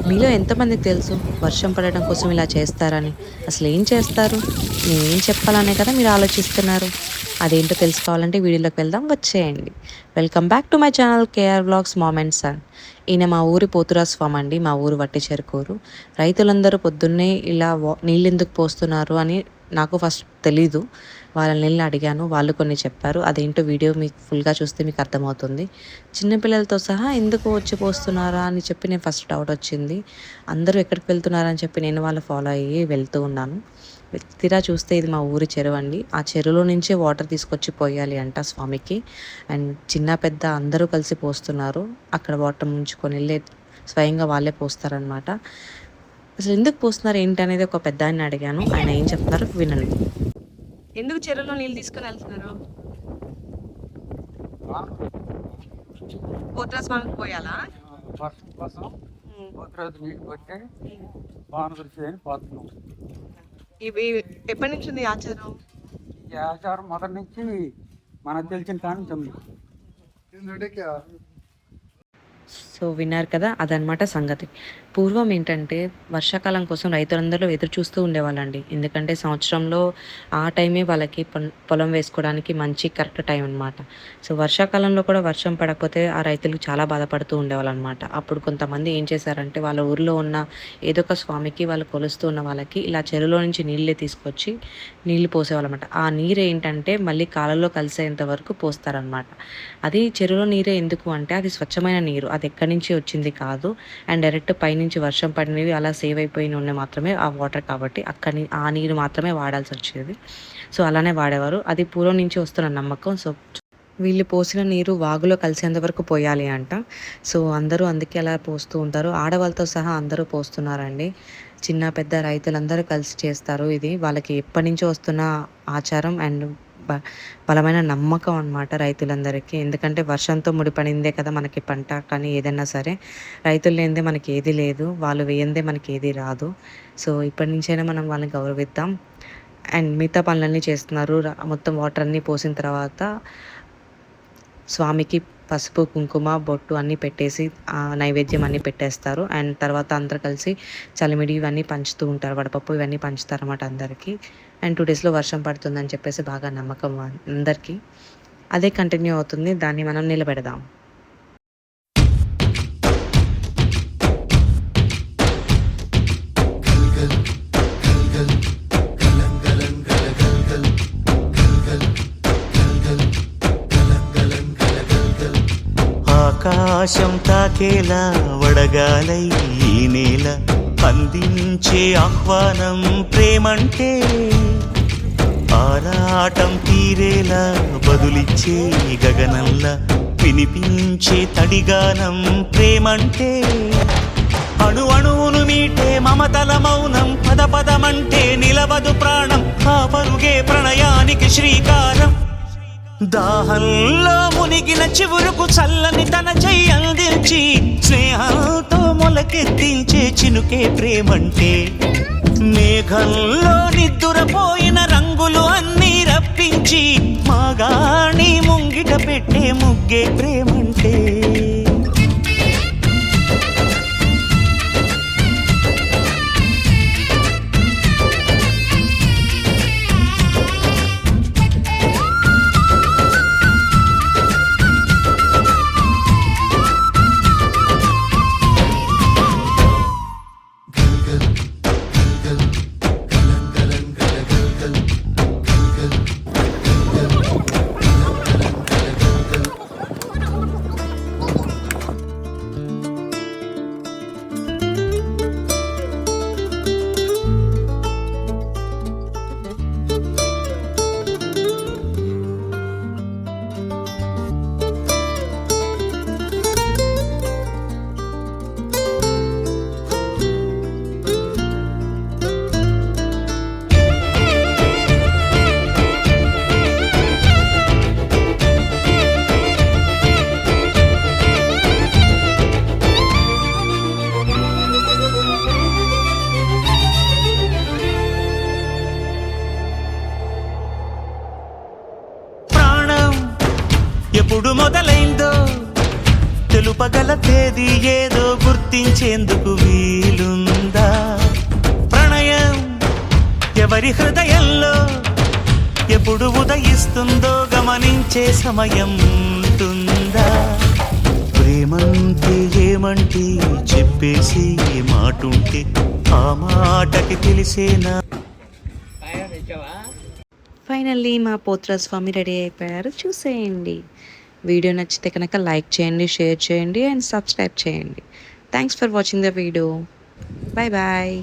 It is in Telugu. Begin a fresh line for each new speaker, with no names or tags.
మీలో ఎంతమందికి తెలుసు వర్షం పడడం కోసం ఇలా చేస్తారని? అసలు ఏం చేస్తారు? నేనేం చెప్పాలనే కదా మీరు ఆలోచిస్తున్నారు. అదేంటో తెలుసుకోవాలంటే వీడియోలోకి వెళ్దాం, వచ్చేయండి. Welcome back to my channel KR vlogs mom and son. ఈయన మా ఊరి పోతురాజు స్వామి అండి. మా ఊరు వట్టి చెరుకూరు. రైతులందరూ పొద్దున్నే ఇలా నీళ్ళెందుకు పోస్తున్నారు అని నాకు ఫస్ట్ తెలీదు. వాళ్ళని అడిగాను. వాళ్ళు కొన్ని చెప్పారు. అదేంటో వీడియో మీకు ఫుల్‌గా చూస్తే మీకు అర్థమవుతుంది. చిన్న పిల్లలతో సహా ఎందుకు వచ్చి పోస్తున్నారా అని చెప్పి నేను ఫస్ట్ డౌట్ వచ్చింది. అందరూ ఎక్కడికి వెళ్తున్నారని చెప్పి నేను వాళ్ళ ఫాలో అయ్యి వెళ్తూ ఉన్నాను. తీరా చూస్తే ఇది మా ఊరి చెరువు అండి. ఆ చెరువులో నుంచే వాటర్ తీసుకొచ్చి పోయాలి అంట స్వామికి. అండ్ చిన్న పెద్ద అందరూ కలిసి పోస్తున్నారు. అక్కడ వాటర్ ముంచుకొని వెళ్ళి స్వయంగా వాళ్ళే పోస్తారనమాట. అసలు ఎందుకు పోస్తున్నారు ఏంటి అనేది ఒక పెద్ద ఆయన అడిగాను. ఆయన ఏం చెప్తారో వినండి. ఎందుకు చెరువులో నీళ్ళు తీసుకొని వెళ్తున్నారు? పోతురాజు స్వామికి పోయాలా?
వర్షం కోసం పోతురాజు నీళ్ళు కొట్టే వాన కురిసేదని పోతున్నాం.
ఇవి ఎప్పటి నుంచి ఉంది ఆచారం?
ఈ ఆచారం మొదటి నుంచి మనకు తెలిసిన కాడ నుంచి ఉంది.
సో విన్నారు కదా, అదనమాట సంగతి. పూర్వం ఏంటంటే వర్షాకాలం కోసం రైతులందరూ ఎదురు చూస్తూ ఉండేవాళ్ళండి. ఎందుకంటే సంవత్సరంలో ఆ టైమే వాళ్ళకి పొలం వేసుకోవడానికి మంచి కరెక్ట్ టైం అనమాట. సో వర్షాకాలంలో కూడా వర్షం పడకపోతే ఆ రైతులు చాలా బాధపడుతూ ఉండేవాళ్ళు అనమాట. అప్పుడు కొంతమంది ఏం చేశారంటే వాళ్ళ ఊరిలో ఉన్న ఏదో ఒక స్వామికి వాళ్ళు కొలుస్తూ ఉన్న వాళ్ళకి ఇలా చెరువులో నుంచి నీళ్ళే తీసుకొచ్చి నీళ్ళు పోసేవాళ్ళనమాట. ఆ నీరు ఏంటంటే మళ్ళీ కాలంలో కలిసేంత వరకు పోస్తారనమాట. అది చెరువులో నీరే ఎందుకు అంటే అది స్వచ్ఛమైన నీరు, అది ఎక్కడి నుంచి వచ్చింది కాదు. అండ్ డైరెక్ట్ పైనుంచి వర్షం పడినవి అలా సేవ్ అయిపోయిన ఉన్నాయి మాత్రమే ఆ వాటర్, కాబట్టి ఆ నీరు మాత్రమే వాడాల్సి వచ్చేది. సో అలానే వాడేవారు. అది పూర్వం నుంచి వస్తున్న నమ్మకం. సో వీళ్ళు పోసిన నీరు వాగులో కలిసేంత వరకు పోయాలి అంట. సో అందరూ అందుకే అలా పోస్తూ ఉంటారు. ఆడవాళ్ళతో సహా అందరూ పోస్తున్నారండి. చిన్న పెద్ద రైతులందరూ కలిసి చేస్తారు. ఇది వాళ్ళకి ఎప్పటి నుంచో వస్తున్న ఆచారం అండ్ బలమైన నమ్మకం అనమాట రైతులందరికీ. ఎందుకంటే వర్షంతో ముడిపడిందే కదా మనకి పంట, కానీ ఏదైనా సరే రైతులు లేనిదే మనకి ఏది లేదు, వాళ్ళు వేయందే మనకి ఏది రాదు. సో ఇప్పటి నుంచైనా మనం వాళ్ళని గౌరవిద్దాం. అండ్ మిగతా పనులన్నీ చేస్తున్నారు. మొత్తం వాటర్ అన్నీ పోసిన తర్వాత స్వామికి పసుపు కుంకుమ బొట్టు అన్నీ పెట్టేసి నైవేద్యం అన్నీ పెట్టేస్తారు. అండ్ తర్వాత అందరు కలిసి చలిమిడి ఇవన్నీ పంచుతూ ఉంటారు. వడపప్పు ఇవన్నీ పంచుతారు అన్నమాట అందరికీ. అండ్ 2 డేస్లో వర్షం పడుతుందని చెప్పేసి బాగా నమ్మకం అందరికీ. అదే కంటిన్యూ అవుతుంది. దాన్ని మనం నిలబెడదాం.
ఆకాశం తాకేలా వడగాలై ఈ నేల అందించే ఆహ్వానం ప్రేమంటే, ఆరాటం తీరేలా బదులిచ్చే గగనంలా వినిపించే తడిగానం ప్రేమంటే, అణు అణువును మీటే మమతల మౌనం పద పదమంటే నిలవదు ప్రాణం, ఆ పరుగే ప్రణయానికి శ్రీకారం. దాహంలో మునిగిన చివురుకు చల్లని తన చెయ్యి అందించి స్నేహంతో మొలకెత్తించే చినుకే ప్రేమంటే, మేఘంలో నిద్దురపోయిన రంగులు అన్నీ రప్పించి మాగాణి ముంగిట పెట్టే ముగ్గే ప్రేమంటే. తెలుపగల తేదీ ఏదో గుర్తించేందుకు వీలుందా? ప్రణయం ఎవరి హృదయంలో ఎప్పుడు ఉదయిస్తుందో గమనించే సమయం ఉంటుందా? ప్రేమంటే ఏమంటే చెప్పేసి మాటుంటే ఆ మాటకి తెలిసేనా?
ఫైనల్లీ మా పోత్రస్వామి రెడీ అయిపోయారు, చూసేయండి. వీడియో నచ్చితే కనుక లైక్ చేయండి, షేర్ చేయండి అండ్ సబ్స్క్రైబ్ చేయండి. Thanks for watching the video. Bye bye.